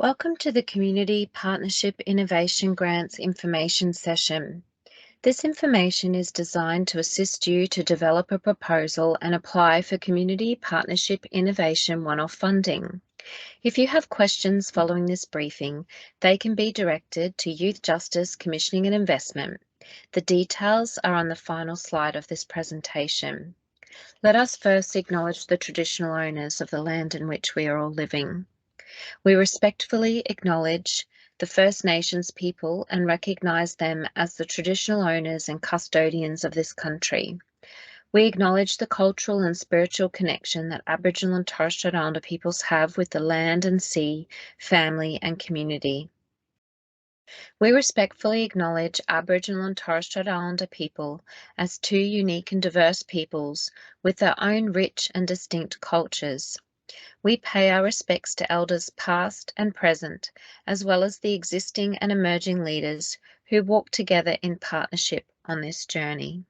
Welcome to the Community Partnership Innovation Grants information session. This information is designed to assist you to develop a proposal and apply for Community Partnership Innovation one-off funding. If you have questions following this briefing, they can be directed to Youth Justice Commissioning and Investment. The details are on the final slide of this presentation. Let us first acknowledge the traditional owners of the land in which we are all living. We respectfully acknowledge the First Nations people and recognise them as the traditional owners and custodians of this country. We acknowledge the cultural and spiritual connection that Aboriginal and Torres Strait Islander peoples have with the land and sea, family and community. We respectfully acknowledge Aboriginal and Torres Strait Islander people as two unique and diverse peoples with their own rich and distinct cultures. We pay our respects to elders past and present, as well as the existing and emerging leaders who walk together in partnership on this journey.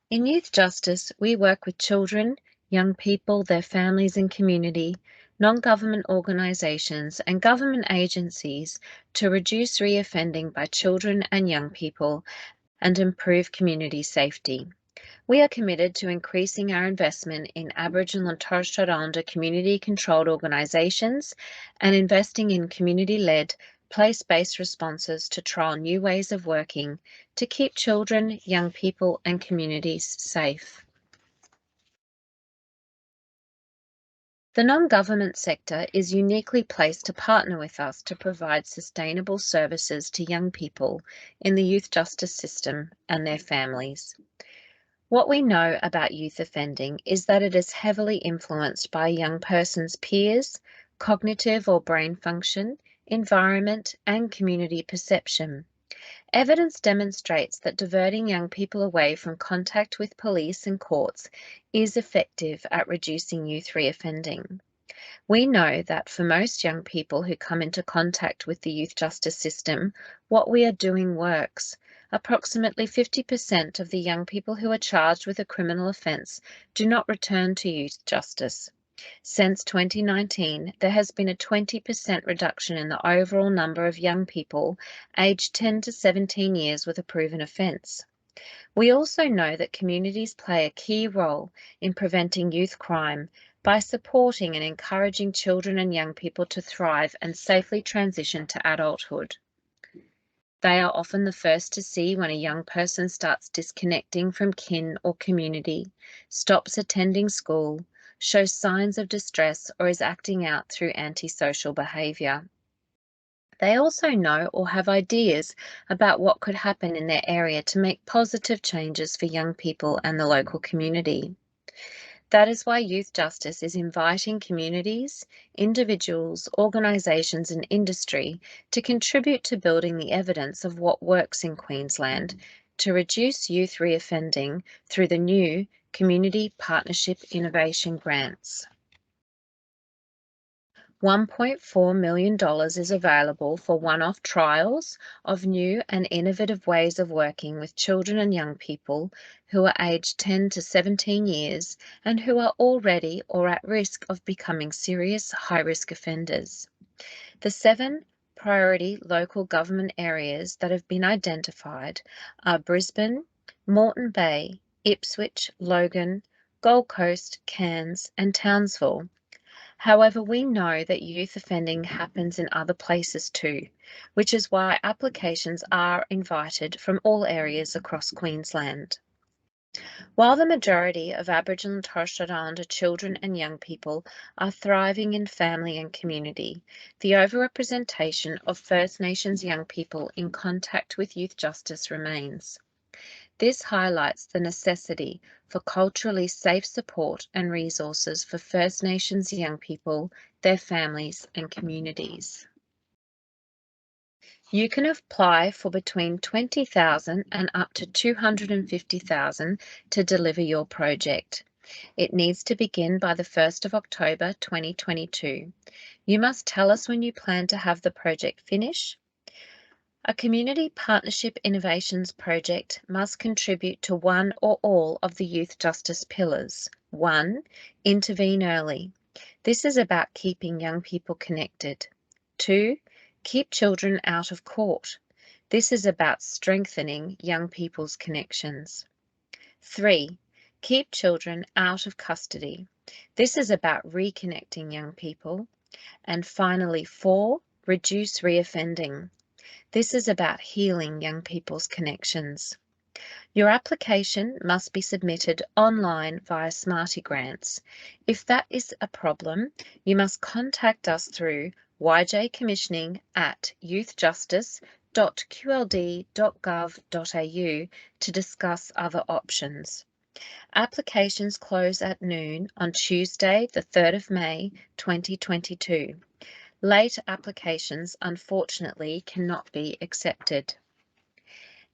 In Youth Justice, we work with children, young people, their families and community, non-government organisations and government agencies to reduce reoffending by children and young people and improve community safety. We are committed to increasing our investment in Aboriginal and Torres Strait Islander community-controlled organisations and investing in community-led, place-based responses to trial new ways of working to keep children, young people and communities safe. The non-government sector is uniquely placed to partner with us to provide sustainable services to young people in the youth justice system and their families. What we know about youth offending is that it is heavily influenced by a young person's peers, cognitive or brain function, environment, and community perception. Evidence demonstrates that diverting young people away from contact with police and courts is effective at reducing youth reoffending. We know that for most young people who come into contact with the youth justice system, what we are doing works. Approximately 50% of the young people who are charged with a criminal offence do not return to youth justice. Since 2019, there has been a 20% reduction in the overall number of young people aged 10 to 17 years with a proven offence. We also know that communities play a key role in preventing youth crime by supporting and encouraging children and young people to thrive and safely transition to adulthood. They are often the first to see when a young person starts disconnecting from kin or community, stops attending school, shows signs of distress, or is acting out through antisocial behaviour. They also know or have ideas about what could happen in their area to make positive changes for young people and the local community. That is why Youth Justice is inviting communities, individuals, organisations and industry to contribute to building the evidence of what works in Queensland to reduce youth reoffending through the new Community Partnership Innovation Grants. $1.4 million is available for one-off trials of new and innovative ways of working with children and young people who are aged 10 to 17 years and who are already or at risk of becoming serious high-risk offenders. The 7 priority local government areas that have been identified are Brisbane, Moreton Bay, Ipswich, Logan, Gold Coast, Cairns and Townsville. However, we know that youth offending happens in other places too, which is why applications are invited from all areas across Queensland. While the majority of Aboriginal and Torres Strait Islander children and young people are thriving in family and community, the overrepresentation of First Nations young people in contact with youth justice remains. This highlights the necessity for culturally safe support and resources for First Nations young people, their families and communities. You can apply for between $20,000 and up to $250,000 to deliver your project. It needs to begin by the 1st of October 2022. You must tell us when you plan to have the project finish. A Community Partnership Innovations project must contribute to one or all of the youth justice pillars, 1. Intervene early. This is about keeping young people connected. 2. Keep children out of court. This is about strengthening young people's connections. 3. Keep children out of custody. This is about reconnecting young people. And finally, 4. Reduce reoffending. This is about healing young people's connections. Your application must be submitted online via Smarty Grants. If that is a problem, you must contact us through yjcommissioning@youthjustice.qld.gov.au to discuss other options. Applications close at noon on Tuesday, the 3rd of May, 2022. Late applications, unfortunately, cannot be accepted.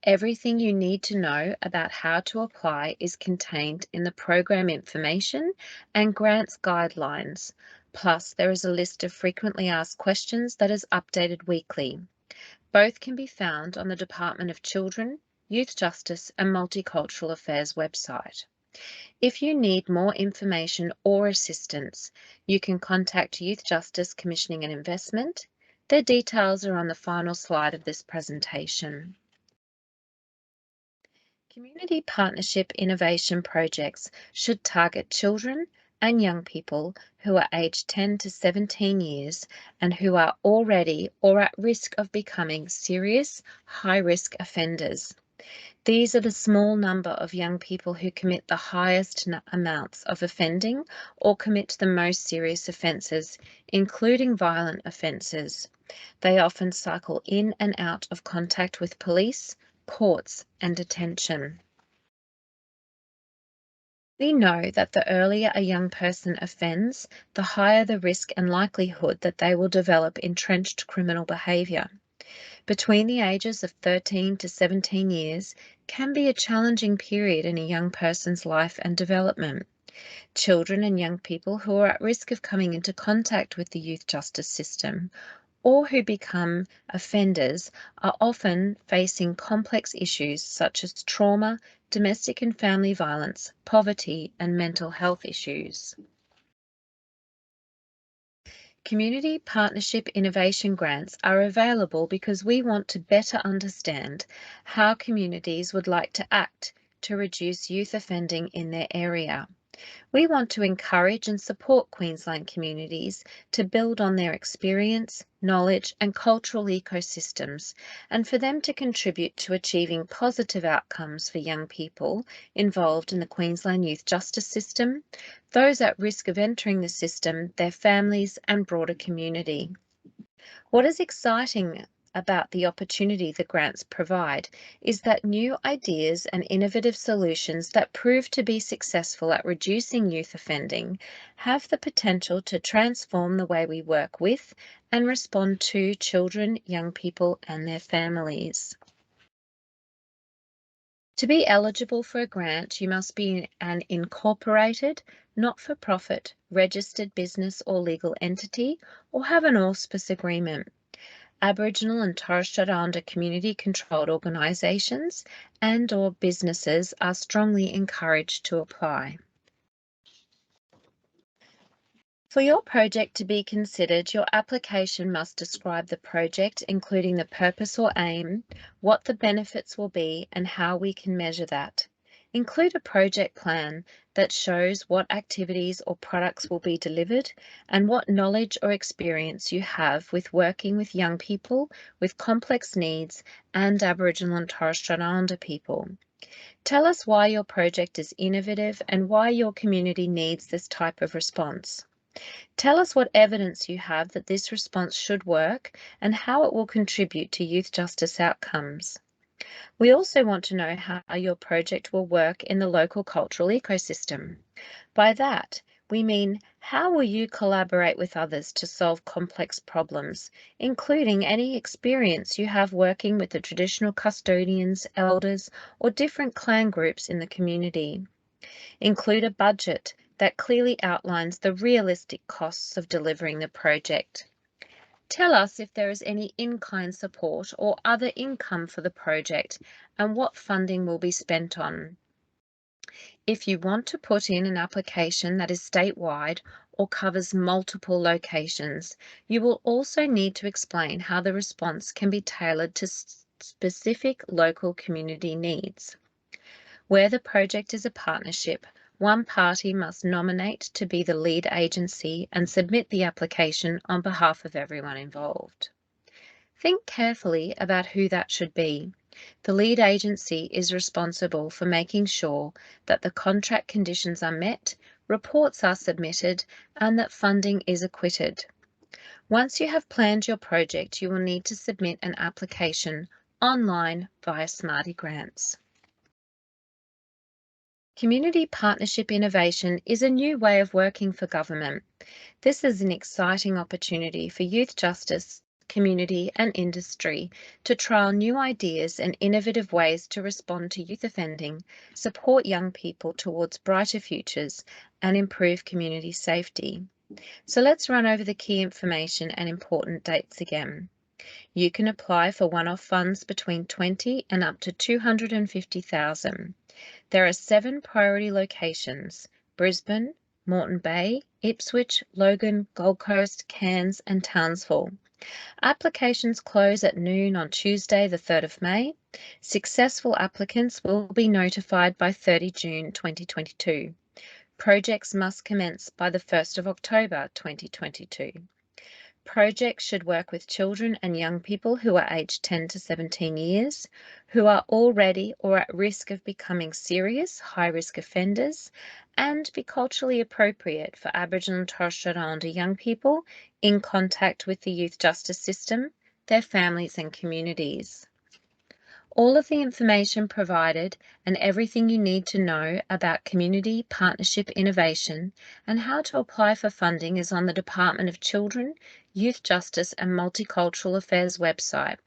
Everything you need to know about how to apply is contained in the program information and grants guidelines. Plus, there is a list of frequently asked questions that is updated weekly. Both can be found on the Department of Children, Youth Justice and Multicultural Affairs website. If you need more information or assistance, you can contact Youth Justice Commissioning and Investment. Their details are on the final slide of this presentation. Community partnership innovation projects should target children and young people who are aged 10 to 17 years and who are already or at risk of becoming serious, high-risk offenders. These are the small number of young people who commit the highest amounts of offending or commit the most serious offences, including violent offences. They often cycle in and out of contact with police, courts and detention. We know that the earlier a young person offends, the higher the risk and likelihood that they will develop entrenched criminal behaviour. Between the ages of 13 to 17 years can be a challenging period in a young person's life and development. Children and young people who are at risk of coming into contact with the youth justice system or who become offenders are often facing complex issues such as trauma, domestic and family violence, poverty, and mental health issues. Community Partnership Innovation Grants are available because we want to better understand how communities would like to act to reduce youth offending in their area. We want to encourage and support Queensland communities to build on their experience, knowledge and cultural ecosystems, and for them to contribute to achieving positive outcomes for young people involved in the Queensland youth justice system, those at risk of entering the system, their families and broader community. What is exciting about the opportunity the grants provide is that new ideas and innovative solutions that prove to be successful at reducing youth offending have the potential to transform the way we work with and respond to children, young people and their families. To be eligible for a grant, you must be an incorporated, not-for-profit, registered business or legal entity or have an auspice agreement. Aboriginal and Torres Strait Islander community-controlled organisations and/or businesses are strongly encouraged to apply. For your project to be considered, your application must describe the project, including the purpose or aim, what the benefits will be, and how we can measure that. Include a project plan that shows what activities or products will be delivered and what knowledge or experience you have with working with young people with complex needs and Aboriginal and Torres Strait Islander people. Tell us why your project is innovative and why your community needs this type of response. Tell us what evidence you have that this response should work and how it will contribute to youth justice outcomes. We also want to know how your project will work in the local cultural ecosystem. By that, we mean how will you collaborate with others to solve complex problems, including any experience you have working with the traditional custodians, elders, or different clan groups in the community. Include a budget that clearly outlines the realistic costs of delivering the project. Tell us if there is any in-kind support or other income for the project and what funding will be spent on. If you want to put in an application that is statewide or covers multiple locations, you will also need to explain how the response can be tailored to specific local community needs. Where the project is a partnership, one party must nominate to be the lead agency and submit the application on behalf of everyone involved. Think carefully about who that should be. The lead agency is responsible for making sure that the contract conditions are met, reports are submitted, and that funding is acquitted. Once you have planned your project, you will need to submit an application online via Smarty Grants. Community partnership innovation is a new way of working for government. This is an exciting opportunity for youth justice, community and industry to trial new ideas and innovative ways to respond to youth offending, support young people towards brighter futures, and improve community safety. So let's run over the key information and important dates again. You can apply for one-off funds between $20,000 and up to $250,000. There are 7 priority locations: Brisbane, Moreton Bay, Ipswich, Logan, Gold Coast, Cairns and Townsville. Applications close at noon on Tuesday the 3rd of May. Successful applicants will be notified by 30 June 2022. Projects must commence by the 1st of October 2022. Projects should work with children and young people who are aged 10 to 17 years, who are already or at risk of becoming serious high-risk offenders, and be culturally appropriate for Aboriginal and Torres Strait Islander young people in contact with the youth justice system, their families and communities. All of the information provided and everything you need to know about community partnership innovation and how to apply for funding is on the Department of Children, Youth Justice and Multicultural Affairs website,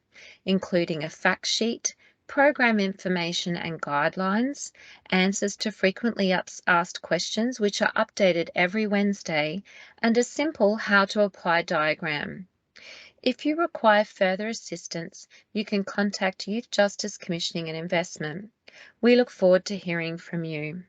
including a fact sheet, program information and guidelines, answers to frequently asked questions which are updated every Wednesday, and a simple how to apply diagram. If you require further assistance, you can contact Youth Justice Commissioning and Investment. We look forward to hearing from you.